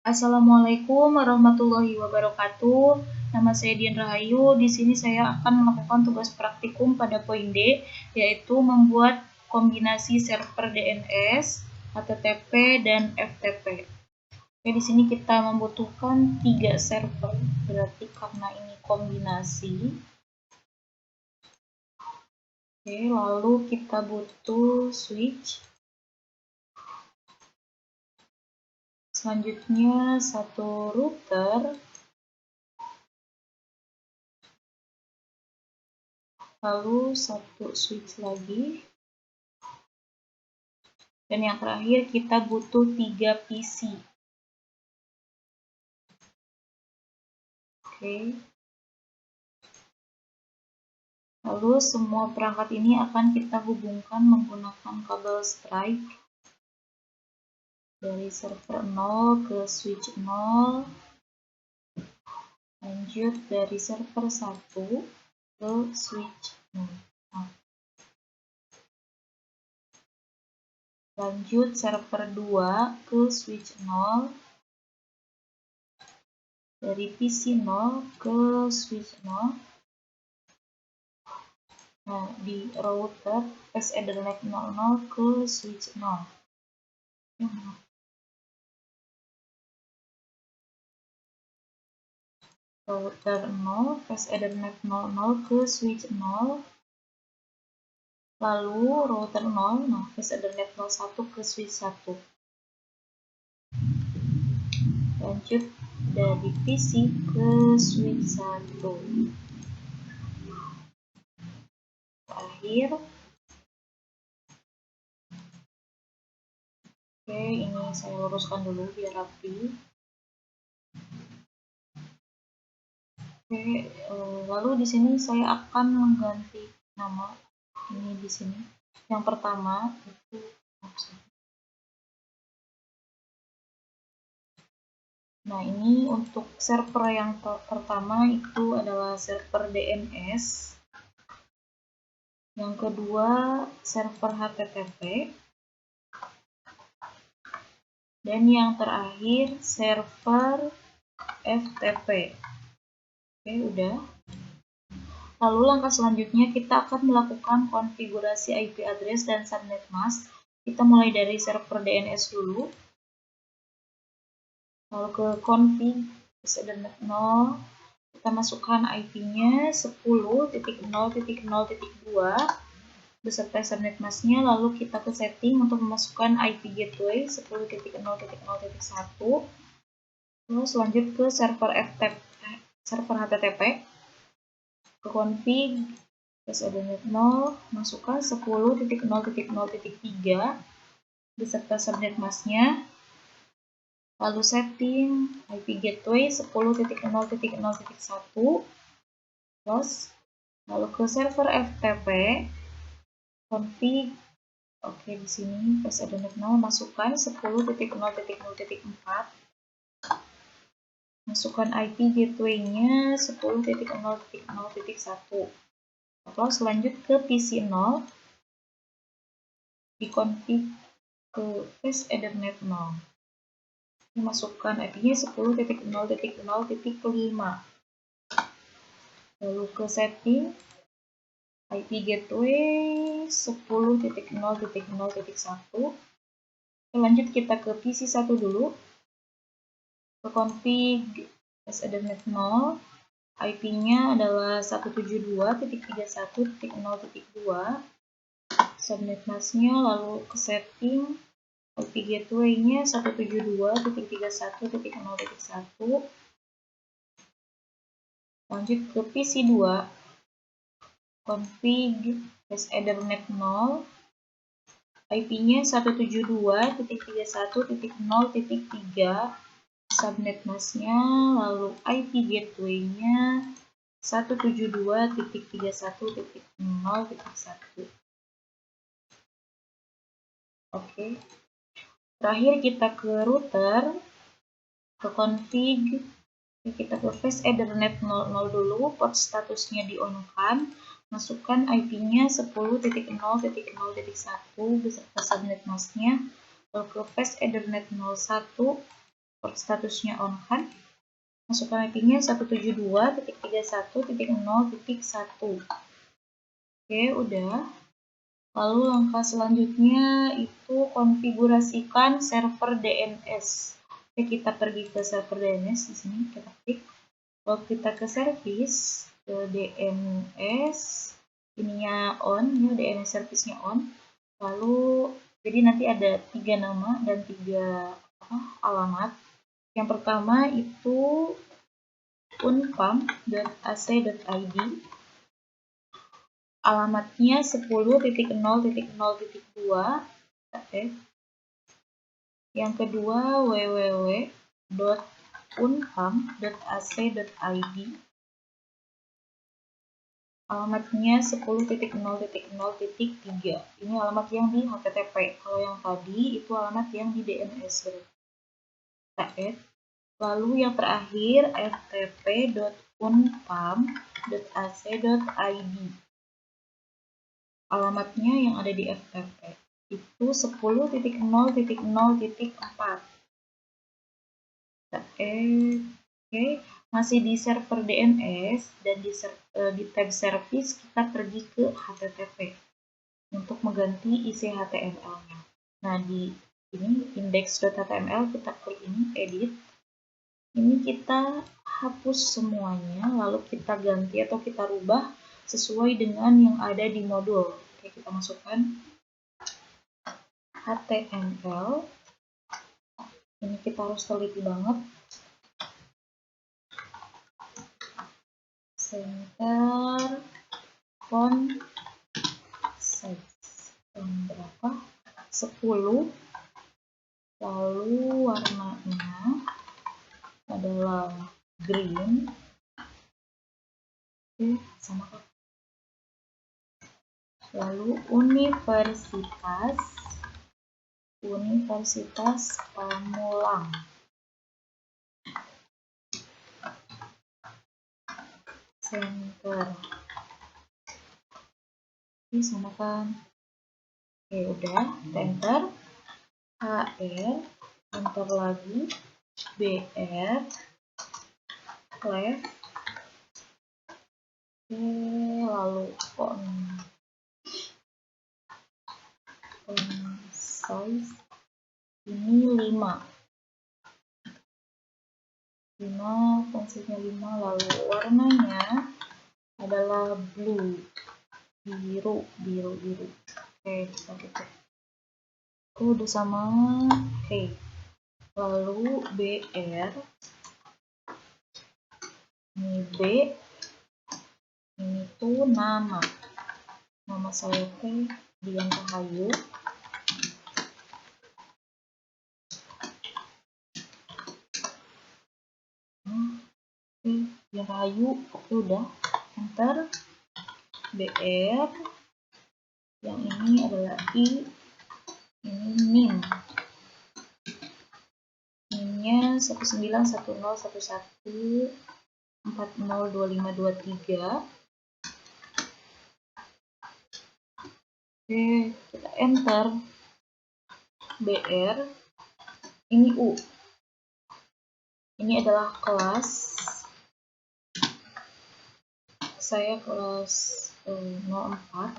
Assalamualaikum warahmatullahi wabarakatuh. Nama saya Dian Rahayu. Di sini saya akan melakukan tugas praktikum pada poin D, yaitu membuat kombinasi server DNS, HTTP, dan FTP. Oke, di sini kita membutuhkan 3 server, berarti karena ini kombinasi. Oke, lalu kita butuh switch. Selanjutnya satu router, lalu satu switch lagi, dan yang terakhir kita butuh 3 PC. Oke. Lalu semua perangkat ini akan kita hubungkan menggunakan kabel strike dari server 0 ke switch 0, lanjut dari server 1 ke switch 0. Lanjut server 2 ke switch 0, dari PC 0 ke switch 0. Nah, di router Ethernet 00 ke switch 0. Router 0, Ethernet 00 ke switch 0. Lalu router 0, nah Ethernet 01 ke switch 1. Lanjut dari PC ke switch 1. Terakhir. Oke, ini saya luruskan dulu biar rapi. Oke, lalu di sini saya akan mengganti nama ini di sini. Yang pertama itu nah, ini untuk server yang pertama itu adalah server DNS. Yang kedua server HTTP. Dan yang terakhir server FTP. Oke, udah. Lalu langkah selanjutnya kita akan melakukan konfigurasi IP address dan subnet mask. Kita mulai dari server DNS dulu. Lalu ke config Ethernet 0, kita masukkan IP-nya 10.0.0.2 beserta subnet mask-nya. Lalu kita ke setting untuk memasukkan IP gateway 10.0.0.1. Terus lanjut ke server HTTP, ke config Ethernet 0, masukkan 10.0.0.3 beserta subnet mask-nya. Lalu setting IP gateway 10.0.0.1. Terus lalu ke server FTP, config. Oke, di sini Ethernet 0 masukkan 10.0.0.4. Masukkan IP gateway-nya 10.0.0.1. Terus lanjut ke PC 0, dikonfig ke Ethernet 0. Masukkan IP-nya 10.0.0.5. Lalu ke setting IP gateway 10.0.0.1. Lanjut kita ke PC 1 dulu. Ke config Ethernet 0. IP-nya adalah 172.31.0.2. Subnet mask-nya, lalu ke setting IP gateway-nya 172.31.0.1. Lanjut ke PC 2, config Ethernet 0. IP-nya 172.31.0.3. Subnet mask-nya, lalu IP gateway-nya 172.31.0.1. Oke. Terakhir kita ke router, ke config, kita ke Ethernet 00 dulu, port statusnya di-on-kan, masukkan IP-nya 10.0.0.1 beserta subnet mask-nya, lalu ke Ethernet 01, statusnya on kan. Masukkan mappingnya 172.31.0.1. Oke, udah. Lalu langkah selanjutnya itu konfigurasikan server DNS. Oke, kita pergi ke server DNS di sini, kita klik. Lalu kita ke service, ke DNS, ininya on, ya DNS service-nya on. Lalu jadi nanti ada 3 nama dan 3 alamat. Yang pertama itu unpam.ac.id, alamatnya 10.0.0.2. Yang kedua www.unpam.ac.id, alamatnya 10.0.0.3. Ini alamat yang di HTTP. Kalau yang tadi itu alamat yang di DNS. Lalu yang terakhir ftp.unpam.ac.id, alamatnya yang ada di FTP itu 10.0.0.4. Oke, masih di server DNS dan di tab service kita pergi ke HTTP untuk mengganti isi HTML-nya. Nah, di ini index.html kita klik ini edit. Ini kita hapus semuanya, lalu kita ganti atau kita rubah sesuai dengan yang ada di modul. Oke, kita masukkan HTML. Ini kita harus teliti banget. Center font size berapa? 10. Lalu warnanya adalah green. Oke, sama kan. Lalu Universitas Pamulang. Center. Oke, sama kan. Oke, udah, enter. HR, enter lagi. BR, left. Oke, lalu font size ini 5, font size-nya 5. Lalu warnanya adalah blue, biru. Oke, kita tutup. Udah sama. Oke, lalu BR, ini B, ini tuh nama saya teh Dian Rahayu. Dian Rahayu. Oke, udah, enter. BR, yang ini adalah I, ini NIM, NIM-nya 191011402523. Oke, kita enter. BR, ini U, ini adalah kelas, saya kelas 04,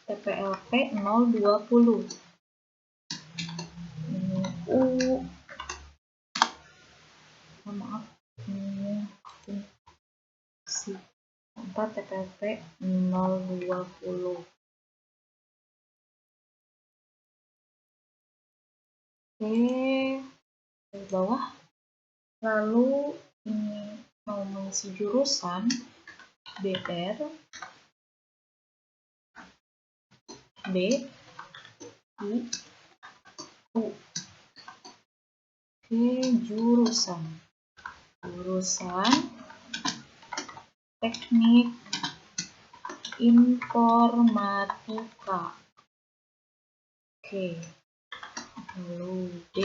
TPLP 020. Ini U, maaf, ini si 4 TPLP 020. Oke, di bawah. Lalu ini mau mengisi jurusan, BR, B, I, U. Oke, jurusan teknik informatika. Oke, lalu D,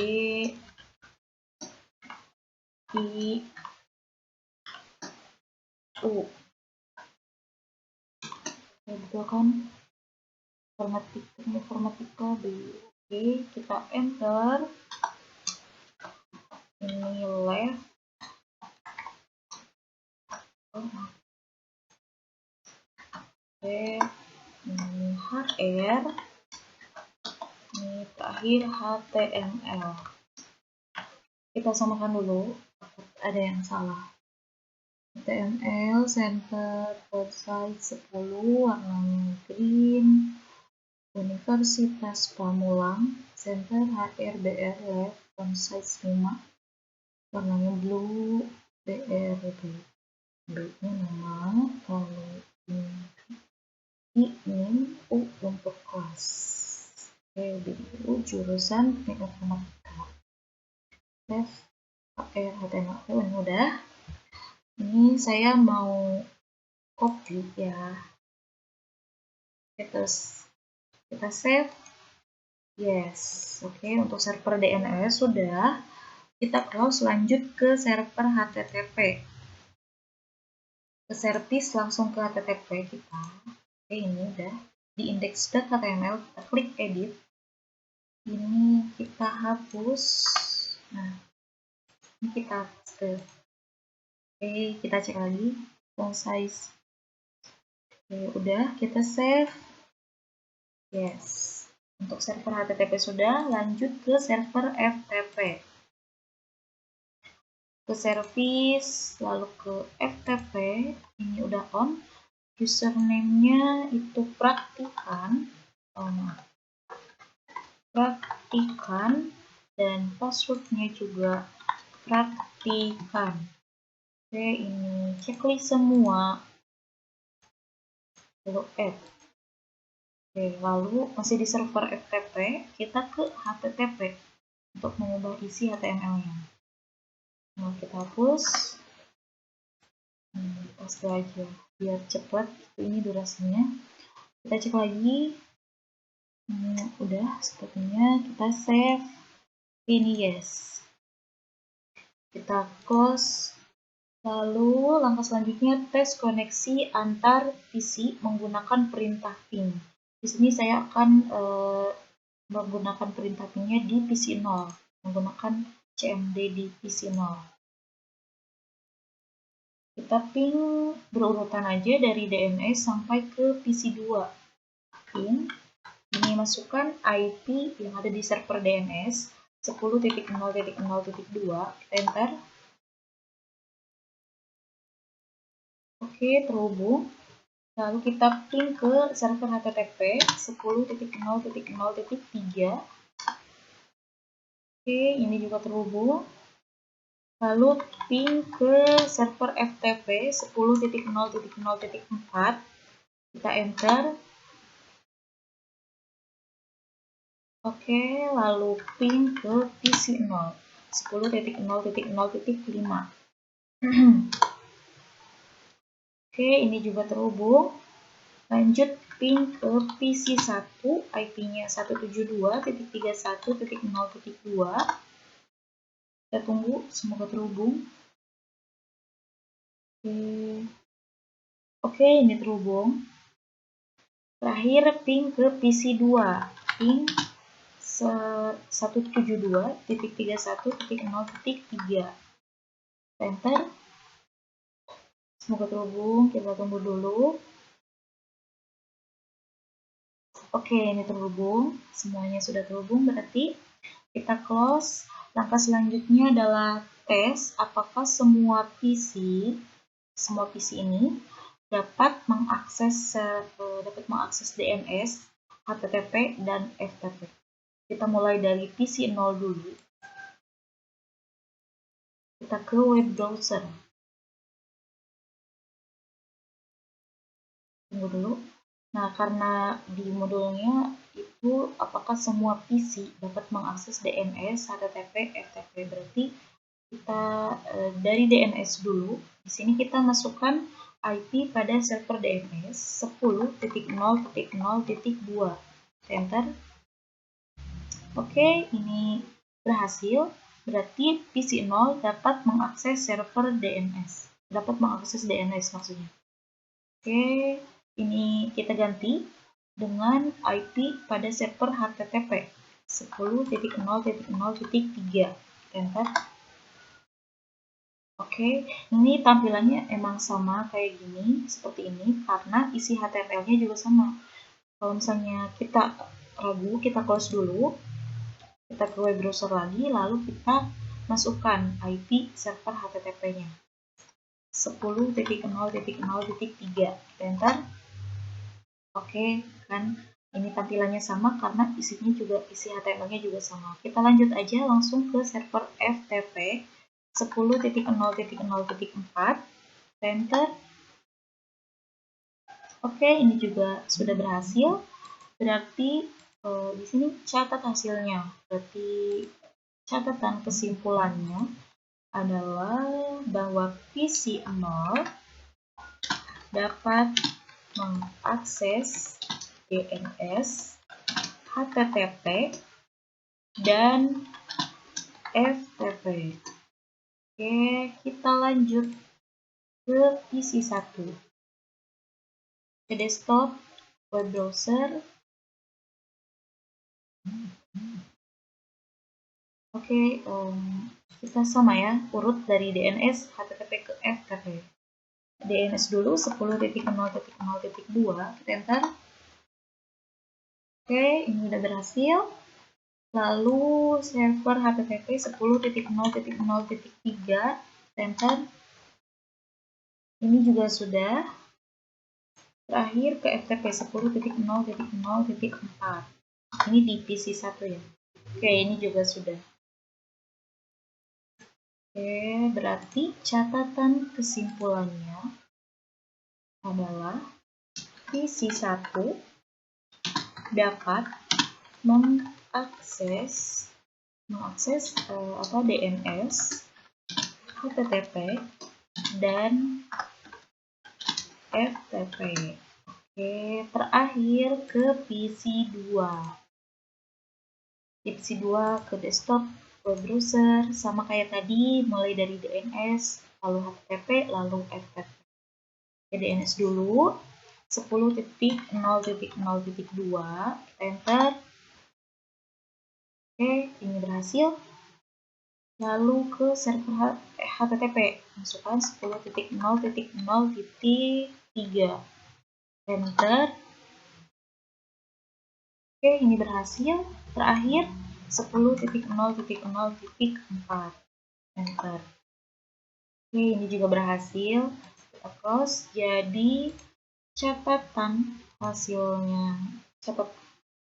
I, U. Betul kan? Informatika B. Oke, kita enter. ini left, ini HR, ini terakhir HTML. Kita samakan dulu, ada yang salah. HTML center font size 10, warnanya green. Universitas Pamulang center HRBR left font size 5, warnanya blue. BRB, B-nya nama, lalu ini U untuk kelas. BU jurusan teknik informatika. Left HR HTML ini udah. Ini saya mau copy ya. Terus kita save. Yes, oke. Untuk server DNS sudah. Kita close, lanjut ke server HTTP. Ke service langsung ke HTTP kita. Oke, ini udah di index.html, kita klik edit. Ini kita hapus. Nah, ini kita hapus ke. Oke, kita cek lagi font size. Oke, udah, kita save. Yes. Untuk server HTTP sudah, lanjut ke server FTP. Ke service, lalu ke FTP, ini udah on. Username-nya itu praktikan, dan password-nya juga praktikan. Oke, ini checklist semua, lalu add. Oke, lalu masih di server FTP, kita ke HTTP untuk mengubah isi HTML-nya. Nah, kita hapus. Pasti aja biar cepat. Ini durasinya. Kita cek lagi. Udah, sepertinya kita save. Ini yes. Kita close. Lalu langkah selanjutnya tes koneksi antar PC menggunakan perintah ping. Di sini saya akan menggunakan perintah pingnya di PC 0, menggunakan CMD di PC 0. Kita ping berurutan aja dari DNS sampai ke PC 2. Ping, ini masukkan IP yang ada di server DNS 10.0.0.2, enter. Oke, terhubung. Lalu kita ping ke server HTTP 10.0.0.3. Oke, ini juga terhubung. Lalu ping ke server FTP 10.0.0.4. Kita enter. Oke, lalu ping ke PC 0 10.0.0.5. Oke, ini juga terhubung. Lanjut ping ke PC 1, IP-nya 172.31.0.2. Kita tunggu, semoga terhubung. Oke, ini terhubung. Terakhir ping ke PC 2, ping 172.31.0.3. Enter. Semoga terhubung, kita tunggu dulu. Oke, ini terhubung. Semuanya sudah terhubung, berarti kita close. Langkah selanjutnya adalah tes apakah semua PC ini dapat mengakses DNS, HTTP, dan FTP. Kita mulai dari PC 0 dulu. Kita ke web browser. Tunggu dulu. Nah, karena di modulnya itu apakah semua PC dapat mengakses DNS, HTTP, FTP, berarti kita dari DNS dulu. Di sini kita masukkan IP pada server DNS 10.0.0.2. Enter. Oke, ini berhasil. Berarti PC 0 dapat mengakses server DNS. Dapat mengakses DNS maksudnya. Oke, ini kita ganti dengan IP pada server HTTP 10.0.0.3. Enter. Oke, ini tampilannya emang sama kayak gini, seperti ini, karena isi HTML-nya juga sama. Kalau misalnya kita ragu, kita close dulu, kita ke web browser lagi, lalu kita masukkan IP server HTTP-nya. 10.0.0.3, enter. Oke, kan ini tampilannya sama karena isi HTML-nya juga sama. Kita lanjut aja langsung ke server FTP 10.0.0.4, enter. Oke, ini juga sudah berhasil. Berarti di sini catat hasilnya. Berarti catatan kesimpulannya adalah bahwa PC0 dapat mengakses DNS, HTTP, dan FTP. Oke, kita lanjut ke PC1. Ke desktop, web browser. Oke, kita sama ya, urut dari DNS, HTTP ke FTP. DNS dulu 10.0.0.2, kita enter. Oke, ini udah berhasil. Lalu server HTTP 10.0.0.3, enter. Ini juga sudah. Terakhir ke FTP 10.0.0.4. Ini di PC1 ya. Oke, ini juga sudah. Oke, berarti catatan kesimpulannya adalah PC1 dapat mengakses DNS, HTTP, dan FTP. Oke, terakhir ke PC2. Di PC2 ke desktop, web browser, sama kayak tadi, mulai dari DNS, lalu HTTP, lalu FTP. Oke, DNS dulu, 10.0.0.2, enter. Oke, ini berhasil. Lalu ke server HTTP, masukkan 10.0.0.3, enter. Oke, ini berhasil. Terakhir 10.0.0.4, enter. Oke, ini juga berhasil. Kita close. Jadi catatan hasilnya,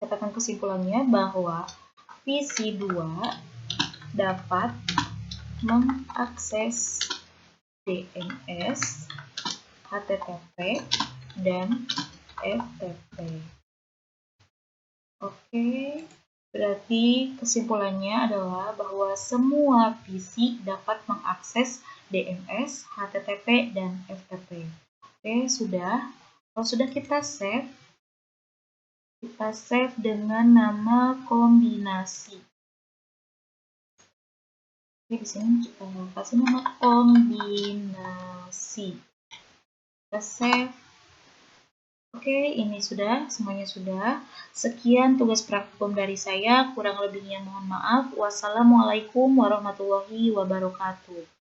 catatan kesimpulannya bahwa PC2 dapat mengakses DNS, HTTP, dan FTP. Oke, berarti kesimpulannya adalah bahwa semua PC dapat mengakses DNS, HTTP, dan FTP. Oke, sudah. Kalau sudah kita save dengan nama kombinasi. Oke, di sini kita kasih nama kombinasi. Kita save. Oke, ini sudah, semuanya sudah. Sekian tugas praktikum dari saya, kurang lebihnya mohon maaf. Wassalamualaikum warahmatullahi wabarakatuh.